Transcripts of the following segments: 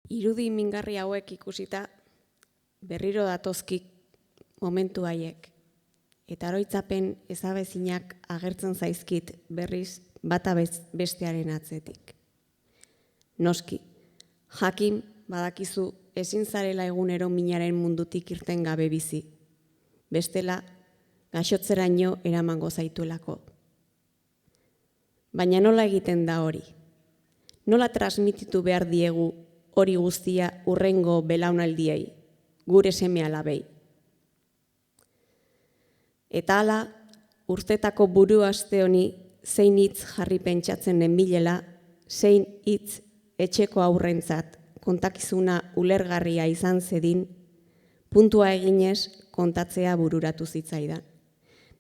Irudi mingarri hauek ikusita berriro datozkik momentu haiek. Eta oroitzapen ezabezinak agertzen zaizkit berriz bata bestearen atzetik. Noski, jakin badakizu ezin zarela egunero minaren mundutik irten gabe bizi. Bestela, gaixotzeraino eramango zaituelako. Baina nola egiten da hori? Nola transmititu behar diegu hori guztia hurrengo belaunaldiei, gure seme-alabei? Eta hala, urtetako buru aste honi zein hitz jarri pentsatzen nenbilela, zein hitz etxeko aurrentzat kontakizuna ulergarria izan zedin, puntua eginez kontatzea bururatu zitzaidan.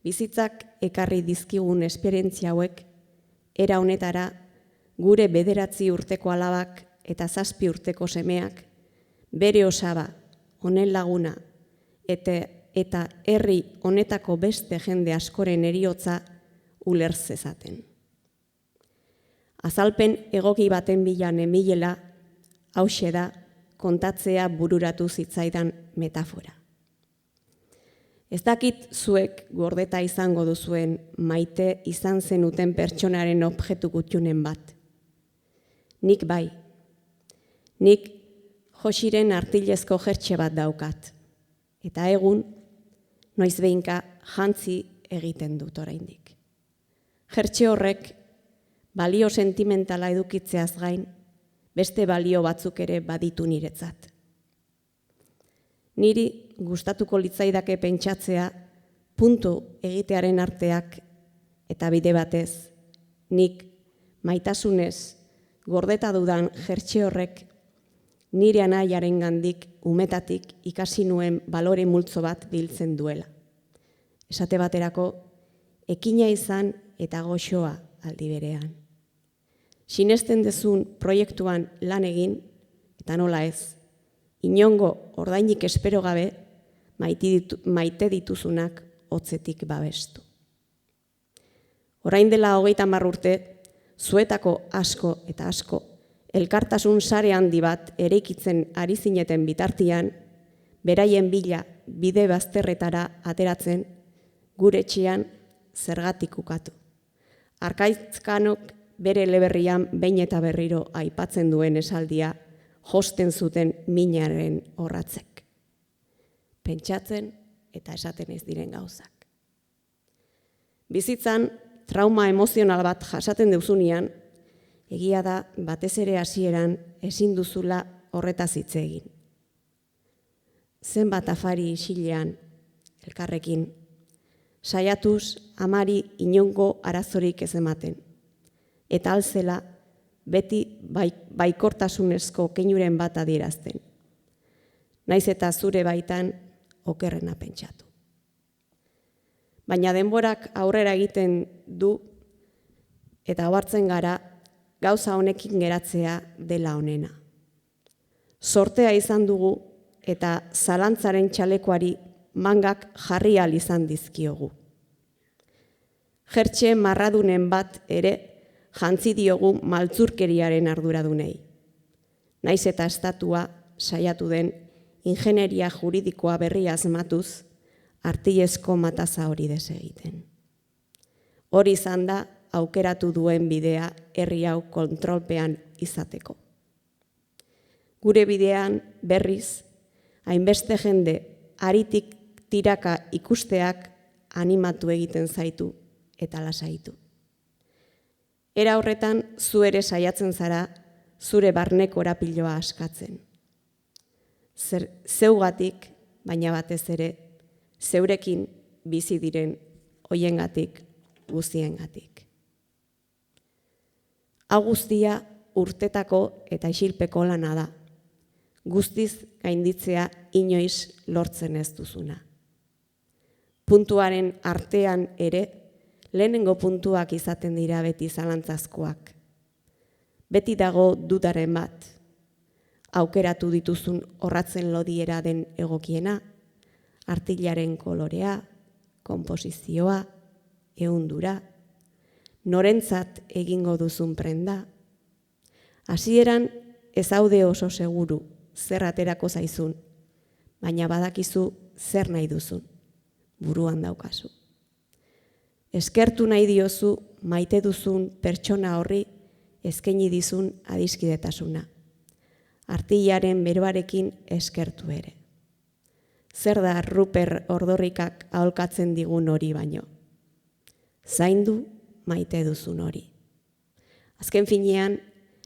Bizitzak ekarri dizkigun esperientzia hauek, era honetara gure 9 urteko alabak eta 7 urteko semeak, bere osaba, honen laguna, eta herri honetako beste jende askoren heriotza uler zezaten. Azalpen egoki baten bila nenbilela, hauxe da kontatzea bururatu zitzaidan metafora. Ez dakit zuek gordeta izango duzuen maite izan zenuten pertsonaren objektu gutxunen bat. Nik bai. Nik Josiren artilezko jertxe bat daukat. Eta egun, noiz behinka jantzi egiten dut oraindik. Jertxe horrek balio sentimentala edukitzeaz gain, beste balio batzuk ere baditu niretzat. Niri gustatuko litzaidake pentsatzea puntu egitearen arteak eta bide batez, nik maitasunez gordeta dudan jertxe horrek nire anaiaren gandik umetatik ikasi nuen balore multzo bat biltzen duela. Esate baterako, ekina izan eta goxoa aldi berean. Sinesten dezun proiektuan lan egin, eta nola ez, inongo ordainik espero gabe maite dituzunak hotzetik babestu. Orain dela 30 urte, zuetako asko eta asko, elkartasun sare handi bat eraikitzen ari zineten bitartian, beraien bila bide bazterretara ateratzen, gure etxean zergatik ukatu. Arkaitzkanok bere eleberrian behin eta berriro aipatzen duen esaldia josten zuten minaren orratzek. Pentsatzen eta esaten ez diren gauzak. Bizitzan trauma emozional bat jasaten deuzunean, egia da batez ere hasieran ezin duzula horretaz hitz egin. Zenbat afari isilean, elkarrekin, saiatuz amari inongo arazorik ez ematen. Eta alzela, beti baikortasunezko keinuren bat adierazten. Naiz eta zure baitan okerrena pentsatu. Baina denborak aurrera egiten du eta ohartzen gara gauza honekin geratzea dela onena. Sortea izan dugu eta zalantzaren txalekoari mangak jarri ahal izan dizkiogu. Jertxe marradunen bat ere jantzi diogu maltzurkeriaren arduradunei. Naiz eta estatua saiatu den ingenieria juridikoa berria asmatuz, artilezko mataza hori desegiten. Hori izan da aukeratu duen bidea herri hau kontrolpean izateko. Gure bidean berriz, hainbeste jende haritik tiraka ikusteak animatu egiten zaitu eta lasaitu. Era horretan, zu ere saiatzen zara, zure barneko orapiloa askatzen. Zeugatik, baina batez ere, zeurekin bizi diren hoiengatik, guztiengatik. Hau guztia urtetako eta isilpeko lana da. Guztiz gainditzea inoiz lortzen ez duzuna. Puntuaren artean ere, lehenengo puntuak izaten dira beti zalantzazkoak. Beti dago dudaren bat, aukeratu dituzun orratzen lodiera den egokiena, artilaren kolorea, konposizioa, ehundura, norentzat egingo duzun prenda. Hasieran ez haude oso seguru zer aterako zaizun, baina badakizu zer nahi duzun, buruan daukazu. Eskertu nahi diozu maite duzun pertsona horri eskaini dizun adiskidetasuna. Artilaren beroarekin eskertu ere. Zer da Ruper Ordorikak aholkatzen digun hori baino? Zaindu maite duzun hori. Azken finean,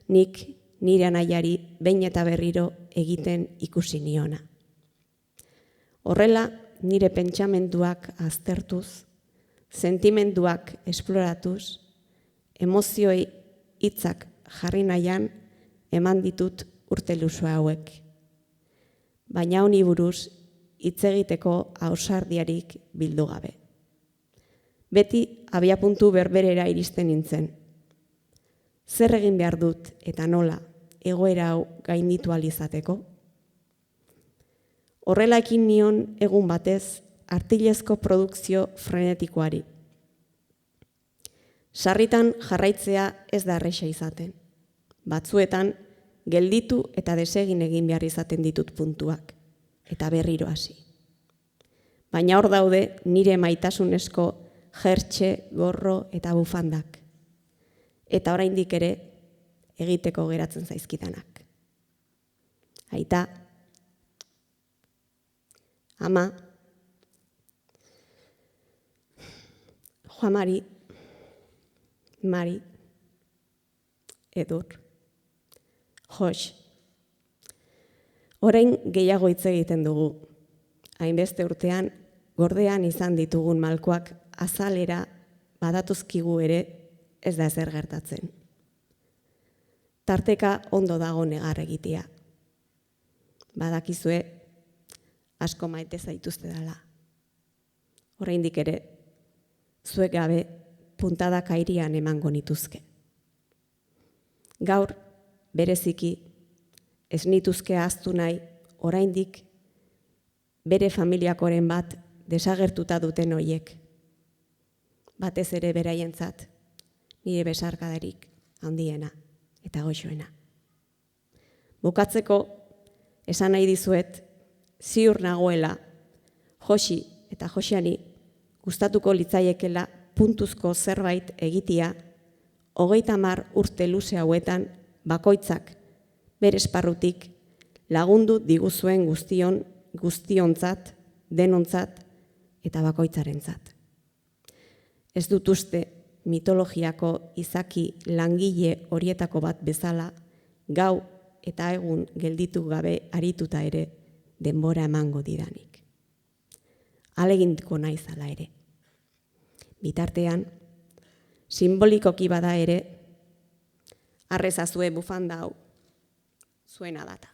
nik nire anaiari behin eta berriro egiten ikusi niona. Horrela, nire pentsamenduak aztertuz, sentimenduak esploratuz, emozioi hitzak jarri nahian eman ditut urte luze hauek. Baina honi buruz hitz egiteko ausardiarik bildu gabe. Beti abiapuntu berberera iristen nintzen. Zer egin behar dut eta nola egoera hau gainditu ahal izateko? Horrela ekin nion egun batez artilezko produkzio frenetikoari. Sarritan jarraitzea ez da erresa izaten. Batzuetan gelditu eta desegin egin behar izaten ditut puntuak, eta berriro hasi. Baina hor daude nire maitasunezko jertxe, gorro eta bufandak. Eta oraindik ere egiteko geratzen zaizkidanak. Aita, ama, Juan Mari, Edur, Jos. Orain gehiago hitz egiten dugu. Hainbeste urtean, gordean izan ditugun malkoak azalera badatuzkigu ere ez da ezer gertatzen. Tarteka ondo dago negar egitea. Badakizue asko maite zaituzte dela. Oraindik ere, zuek gabe puntadak airian emango nituzke. Gaur, bereziki, ez nituzke ahaztu nahi, oraindik bere familiakoren bat desagertuta duten hoiek. Batez ere beraientzat, nire besarkadarik handiena eta goxoena. Bukatzeko, esan nahi dizuet, ziur nagoela, Josi eta Josiani gustatuko litzaiekela puntuzko zerbait egitia, 30 urte luze hauetan bakoitzak bere esparrutik lagundu diguzuen guztiontzat, denontzat eta bakoitzarentzat. Ez dut uste mitologiako izaki langile horietako bat bezala, gau eta egun gelditu gabe arituta ere denbora emango didanik. Alegintiko naiz hala ere. Bitartean, simbolikoki bada ere, arrezazue bufanda hau, zuena data.